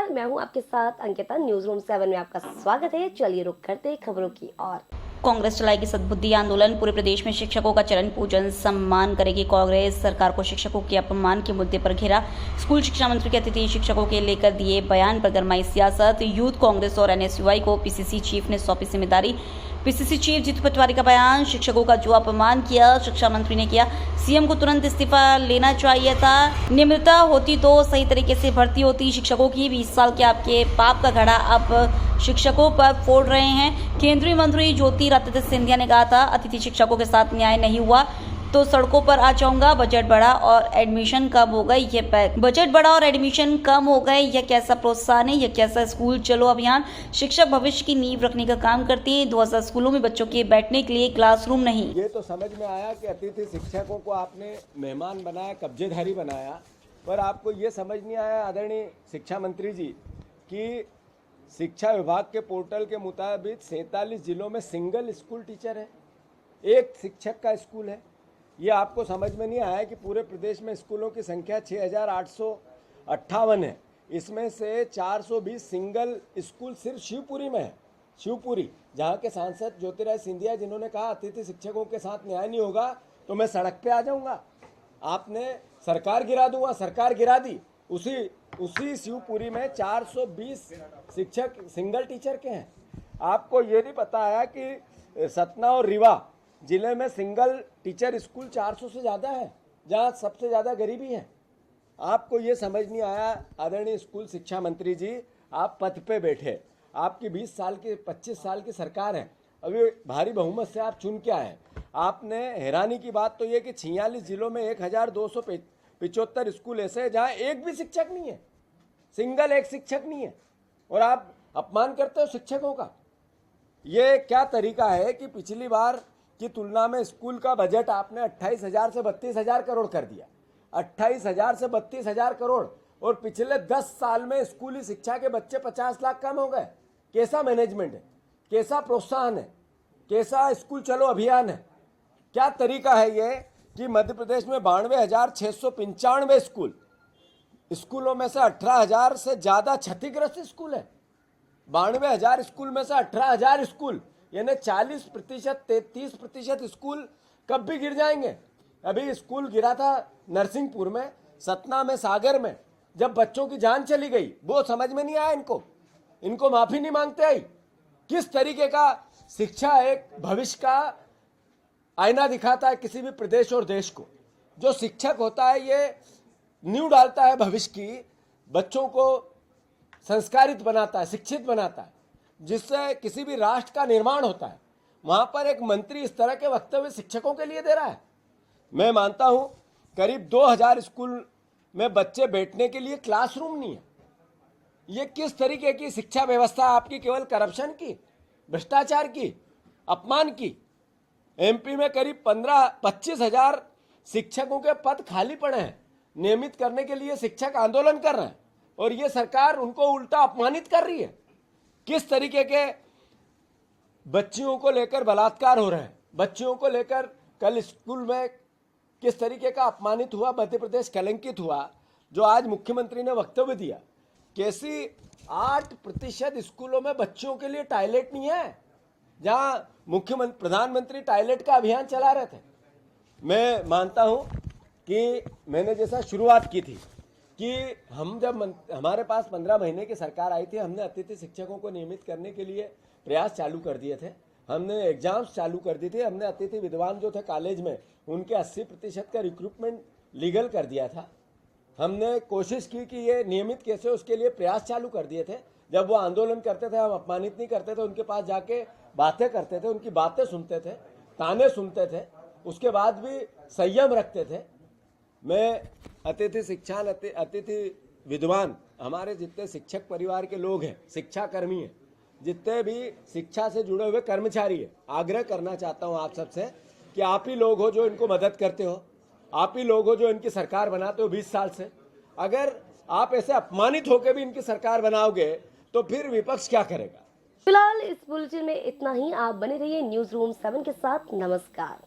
नमस्कार, मैं हूं आपके साथ अंकिता। न्यूज रूम 7 में आपका स्वागत है। चलिए रुक करते हैं खबरों की ओर। कांग्रेस चलाएगी सद्बुद्धि आंदोलन। पूरे प्रदेश में शिक्षकों का चरण पूजन सम्मान करेगी कांग्रेस। सरकार को शिक्षकों के अपमान के मुद्दे पर घेरा। स्कूल शिक्षा मंत्री के अतिथि शिक्षकों के लेकर दिए बयान पर गरमाई सियासत। यूथ कांग्रेस और एनएसयूआई को पीसीसी चीफ ने सौंपी जिम्मेदारी। पीसीसी चीफ जीतू पटवारी का बयान। शिक्षकों का जो अपमान किया शिक्षा मंत्री ने किया, सीएम को तुरंत इस्तीफा लेना चाहिए था। नियमितता होती तो सही तरीके से भर्ती होती। शिक्षकों की 20 साल के आपके पाप का घड़ा अब शिक्षकों पर फोड़ रहे हैं। केंद्रीय मंत्री ज्योतिरादित्य सिंधिया ने कहा था, अतिथि शिक्षकों के साथ न्याय नहीं हुआ तो सड़कों पर आ जाऊंगा। बजट बढ़ा और एडमिशन कम हो गए, ये पैक। बजट बढ़ा और एडमिशन कम हो गए, यह कैसा प्रोत्साहन है, यह कैसा स्कूल चलो अभियान। शिक्षक भविष्य की नींव रखने का काम करती है। 2000 स्कूलों में बच्चों के बैठने के लिए क्लासरूम नहीं। ये तो समझ में आया कि अतिथि शिक्षकों को आपने मेहमान बनाया, कब्जेधारी बनाया, पर आपको ये समझ नहीं आया आदरणीय शिक्षा मंत्री जी कि शिक्षा विभाग के पोर्टल के मुताबिक 47 जिलों में सिंगल स्कूल टीचर है, एक शिक्षक का स्कूल है। ये आपको समझ में नहीं आया कि पूरे प्रदेश में स्कूलों की संख्या 6858 है। इसमें से 420 सिंगल स्कूल सिर्फ शिवपुरी में है। शिवपुरी, जहाँ के सांसद ज्योतिरादित्य सिंधिया जिन्होंने कहा अतिथि शिक्षकों के साथ न्याय नहीं होगा तो मैं सड़क पे आ जाऊँगा, आपने सरकार गिरा दूंगा, सरकार गिरा दी। उसी शिवपुरी में 420 शिक्षक सिंगल टीचर के हैं। आपको ये नहीं पता है कि सतना और रीवा जिले में सिंगल टीचर स्कूल 400 से ज़्यादा है, जहाँ सबसे ज़्यादा गरीबी है। आपको ये समझ नहीं आया आदरणीय स्कूल शिक्षा मंत्री जी, आप पद पे बैठे, आपकी 20 साल की 25 साल की सरकार है, अभी भारी बहुमत से आप चुन के आए। आपने हैरानी की बात तो ये कि 46 जिलों में 1275 स्कूल ऐसे हैं जहाँ एक भी शिक्षक नहीं है, सिंगल एक शिक्षक नहीं है, और आप अपमान करते हो शिक्षकों का। ये क्या तरीका है कि पिछली बार की तुलना में स्कूल का बजट आपने 28,000 से 32,000 करोड़ कर दिया, 28,000 से 32,000 करोड़, और पिछले 10 साल में स्कूली शिक्षा के बच्चे 50 लाख कम हो गए। कैसा मैनेजमेंट है, कैसा प्रोत्साहन है, कैसा स्कूल चलो अभियान है? क्या तरीका है ये कि मध्य प्रदेश में 92,695 स्कूलों में से 18,000 से ज़्यादा क्षतिग्रस्त स्कूल है। 92,000 स्कूल में से 18,000 स्कूल, यानी 40%, 33% स्कूल कब भी गिर जाएंगे। अभी स्कूल गिरा था नरसिंहपुर में, सतना में, सागर में, जब बच्चों की जान चली गई। वो समझ में नहीं आया इनको माफ़ी नहीं मांगते आई। किस तरीके का शिक्षा एक भविष्य का आईना दिखाता है किसी भी प्रदेश और देश को। जो शिक्षक होता है ये नींव डालता है भविष्य की, बच्चों को संस्कारित बनाता है, शिक्षित बनाता है, जिससे किसी भी राष्ट्र का निर्माण होता है। वहाँ पर एक मंत्री इस तरह के वक्तव्य शिक्षकों के लिए दे रहा है। मैं मानता हूँ करीब 2000 स्कूल में बच्चे बैठने के लिए क्लासरूम नहीं है। ये किस तरीके की शिक्षा व्यवस्था आपकी? केवल करप्शन की, भ्रष्टाचार की, अपमान की। एमपी में करीब 25,000 शिक्षकों के पद खाली पड़े हैं, नियमित करने के लिए शिक्षक आंदोलन कर रहे हैं, और ये सरकार उनको उल्टा अपमानित कर रही है। किस तरीके के बच्चियों को लेकर बलात्कार हो रहे हैं, बच्चियों को लेकर कल स्कूल में किस तरीके का अपमानित हुआ, मध्य प्रदेश कलंकित हुआ। जो आज मुख्यमंत्री ने वक्तव्य दिया, कैसी 8% स्कूलों में बच्चों के लिए टॉयलेट नहीं है, जहां प्रधानमंत्री टॉयलेट का अभियान चला रहे थे। मैं मानता हूं कि मैंने जैसा शुरुआत की थी कि हम जब हमारे पास 15 महीने की सरकार आई थी, हमने अतिथि शिक्षकों को नियमित करने के लिए प्रयास चालू कर दिए थे। हमने एग्जाम्स चालू कर दी थी। हमने अतिथि विद्वान जो थे कॉलेज में, उनके 80% का रिक्रूटमेंट लीगल कर दिया था। हमने कोशिश की कि ये नियमित कैसे, उसके लिए प्रयास चालू कर दिए थे। जब वो आंदोलन करते थे, हम अपमानित नहीं करते थे, उनके पास जाके बातें करते थे, उनकी बातें सुनते थे, ताने सुनते थे, उसके बाद भी संयम रखते थे। मैं अतिथि विद्वान, हमारे जितने शिक्षक परिवार के लोग हैं, शिक्षा कर्मी हैं, जितने भी शिक्षा से जुड़े हुए कर्मचारी हैं, आग्रह करना चाहता हूं आप सबसे कि आप ही लोग हो जो इनको मदद करते हो, आप ही लोग हो जो इनकी सरकार बनाते हो 20 साल से। अगर आप ऐसे अपमानित होकर भी इनकी सरकार बनाओगे तो फिर विपक्ष क्या करेगा? फिलहाल इस बुलेटिन में इतना ही। आप बने रहिए न्यूज रूम 7 के साथ। नमस्कार।